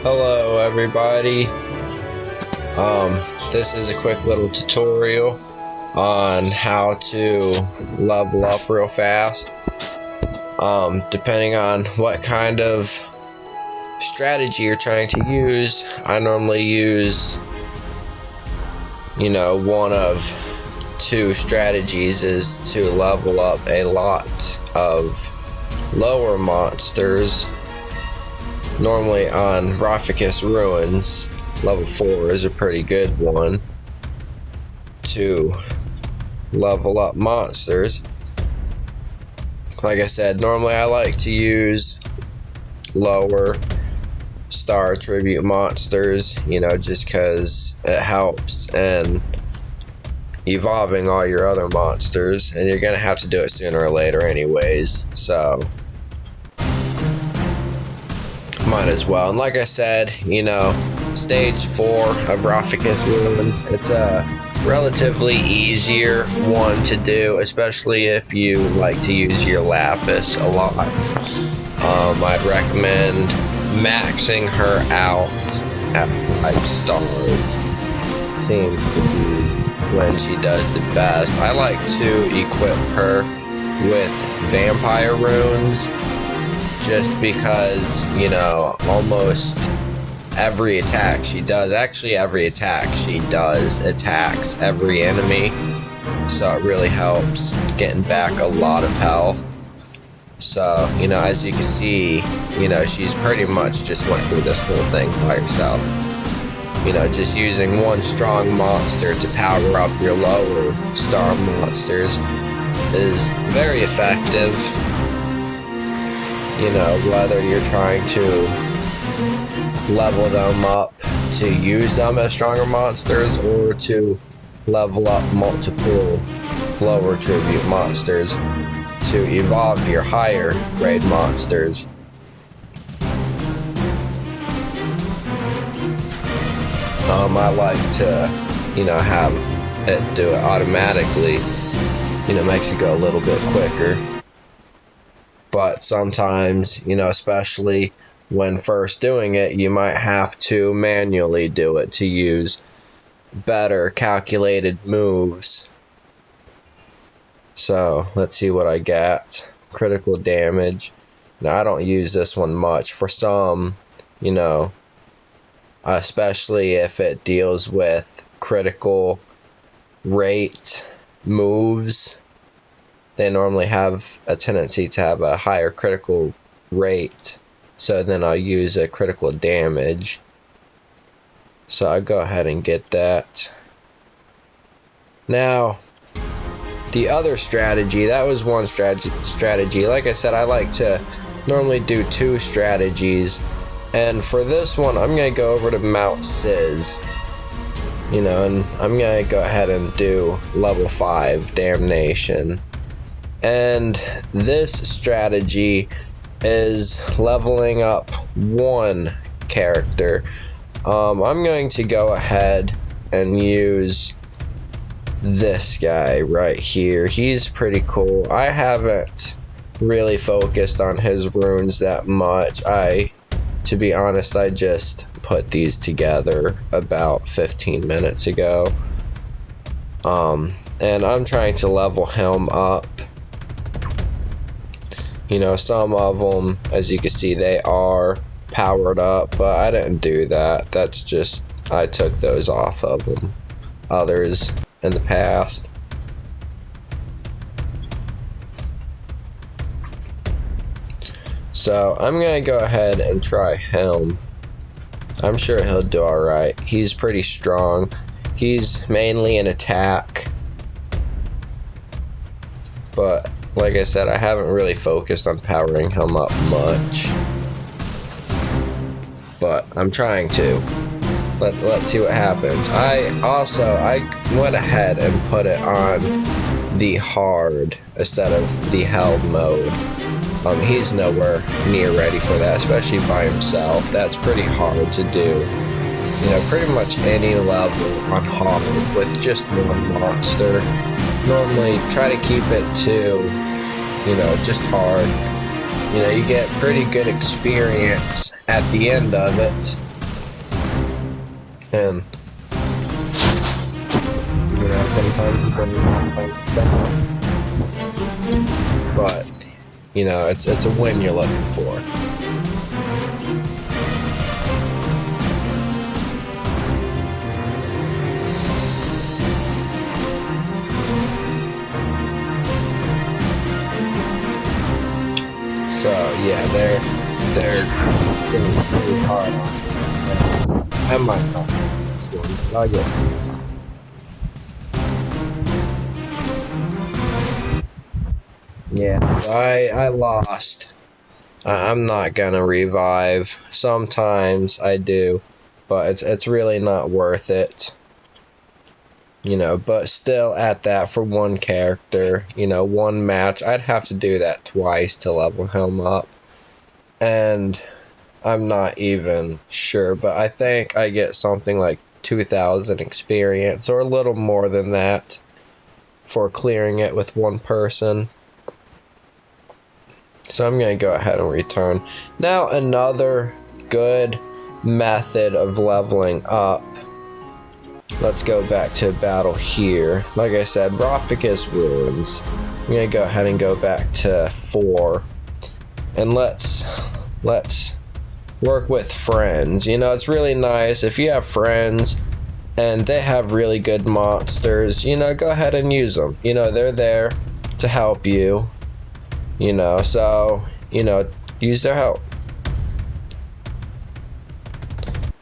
Hello everybody. This is a quick little tutorial on how to level up real fast. Depending on what kind of strategy you're trying to use, I normally use, one of two strategies is to level up a lot of lower monsters. Normally on Rhoficus Ruins, level 4 is a pretty good one to level up monsters. Like I said, normally I like to use lower star tribute monsters, just because it helps in evolving all your other monsters, and you're going to have to do it sooner or later anyways, so might as well. And like I said, stage 4 of Rhoficus Ruins, it's a relatively easier one to do, especially if you like to use your Lapis a lot. I'd recommend maxing her out at 5 stars. Seems to be when she does the best. I like to equip her with vampire runes, just because, almost every attack she does, actually every attack she does attacks every enemy, so it really helps getting back a lot of health. So, as you can see, she's pretty much just went through this whole thing by herself. Just using one strong monster to power up your lower star monsters is very effective. Whether you're trying to level them up to use them as stronger monsters or to level up multiple lower tribute monsters to evolve your higher grade monsters. I like to, have it do it automatically. Makes it go a little bit quicker. But sometimes, especially when first doing it, you might have to manually do it to use better calculated moves. So, let's see what I got. Critical damage. Now, I don't use this one much. For some, especially if it deals with critical rate moves, they normally have a tendency to have a higher critical rate, so then I'll use a critical damage. So I'll go ahead and get that. Now, the other strategy, that was one strategy. Like I said, I like to normally do two strategies, and for this one, I'm going to go over to Mount Sis. And I'm going to go ahead and do level 5 Damnation. And this strategy is leveling up one character. I'm going to go ahead and use this guy right here. He's pretty cool. I haven't really focused on his runes that much. To be honest, I just put these together about 15 minutes ago. And I'm trying to level him up. Some of them, as you can see, they are powered up, but I didn't do that. That's just, I took those off of them. Others in the past. So, I'm going to go ahead and try him. I'm sure he'll do alright. He's pretty strong. He's mainly an attack. But like I said, I haven't really focused on powering him up much. But I'm trying to. Let's see what happens. I went ahead and put it on the hard instead of the held mode. He's nowhere near ready for that, especially by himself. That's pretty hard to do. Pretty much any level on hard with just one monster. Normally try to keep it to, just hard. You get pretty good experience at the end of it And you know, sometimes you bring down. But you know, it's a win you're looking for. So yeah, they're getting pretty hard on it. I might not this one, but I'll get it. Yeah, I lost. I'm not gonna revive. Sometimes I do, but it's really not worth it. You know, but still at that for one character, you know, one match, I'd have to do that twice to level him up. And I'm not even sure, but I think I get something like 2,000 experience or a little more than that for clearing it with one person. So I'm going to go ahead and return. Now another good method of leveling up. Let's go back to battle here. Like I said, Rofficus Ruins. I'm going to go ahead and go back to 4. And let's work with friends. You know, it's really nice if you have friends and they have really good monsters. You know, go ahead and use them. You know, they're there to help you. You know, so, you know, use their help.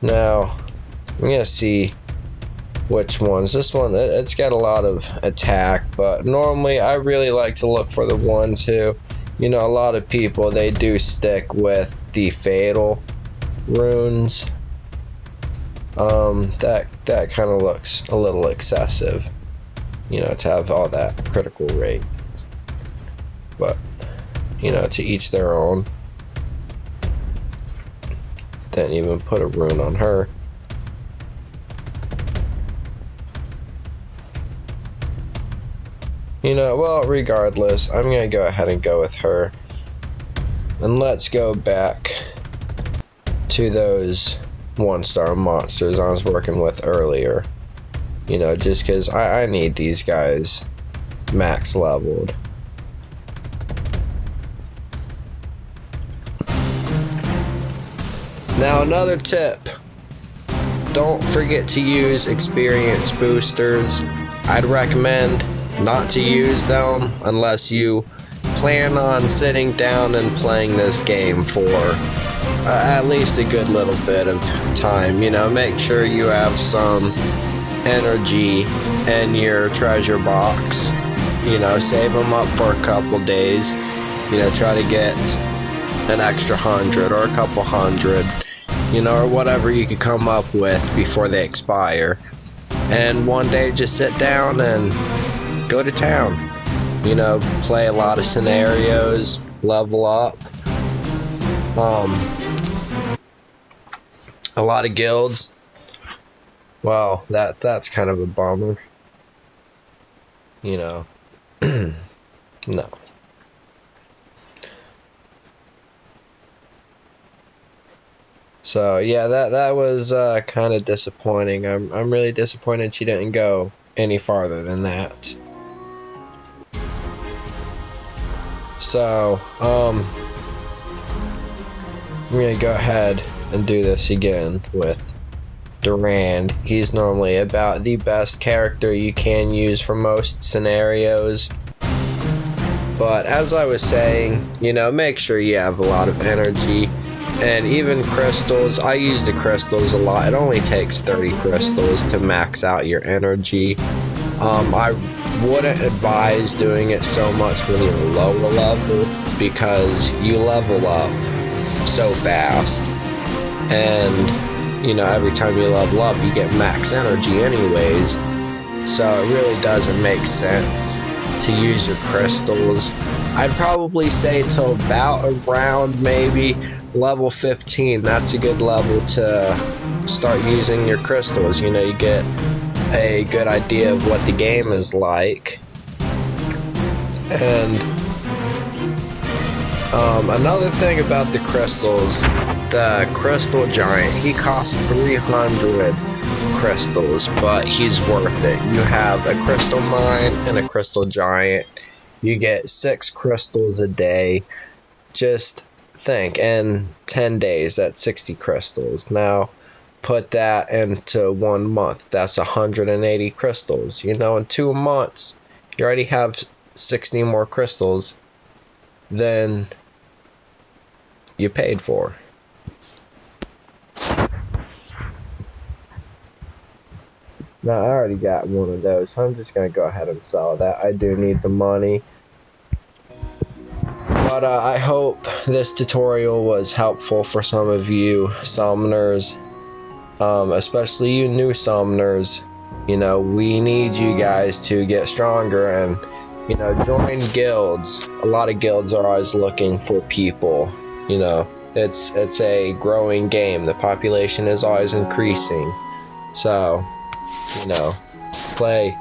Now, I'm going to see which ones. This one, it's got a lot of attack, but normally I really like to look for the ones who, you know, a lot of people, they do stick with the fatal runes. That kind of looks a little excessive, you know, to have all that critical rate. But, you know, to each their own. Didn't even put a rune on her. You know, well, regardless, I'm going to go ahead and go with her. And let's go back to those 1-star monsters I was working with earlier. You know, just because I need these guys max leveled. Now, another tip. Don't forget to use experience boosters. I'd recommend not to use them unless you plan on sitting down and playing this game for at least a good little bit of time. You know, make sure you have some energy in your treasure box. You know, save them up for a couple days. You know, try to get an extra 100 or a couple hundred, you know, or whatever you could come up with before they expire. And one day just sit down and go to town. You know, play a lot of scenarios, level up. A lot of guilds. Well, that's kind of a bummer. You know. No. So yeah, that was kind of disappointing. I'm really disappointed she didn't go any farther than that. So I'm gonna go ahead and do this again with Durand. He's normally about the best character you can use for most scenarios. But as I was saying, you know, make sure you have a lot of energy. And even crystals, I use the crystals a lot. It only takes 30 crystals to max out your energy. I wouldn't advise doing it so much when you're lower level, because you level up so fast. And, you know, every time you level up, you get max energy anyways. So it really doesn't make sense to use your crystals. I'd probably say till about around maybe level 15. That's a good level to start using your crystals. You know, you get a good idea of what the game is like. And another thing about the crystals, the crystal giant, he costs 300 crystals, but he's worth it. You have a crystal mine and a crystal giant. You get 6 crystals a day. Just think, in 10 days, that's 60 crystals. Now, put that into 1 month. That's 180 crystals. You know, in 2 months, you already have 60 more crystals than you paid for. Now, I already got one of those, so I'm just going to go ahead and sell that. I do need the money. But I hope this tutorial was helpful for some of you summoners, especially you new summoners. You know, we need you guys to get stronger and, you know, join guilds. A lot of guilds are always looking for people. You know, it's a growing game. The population is always increasing. So, you know, play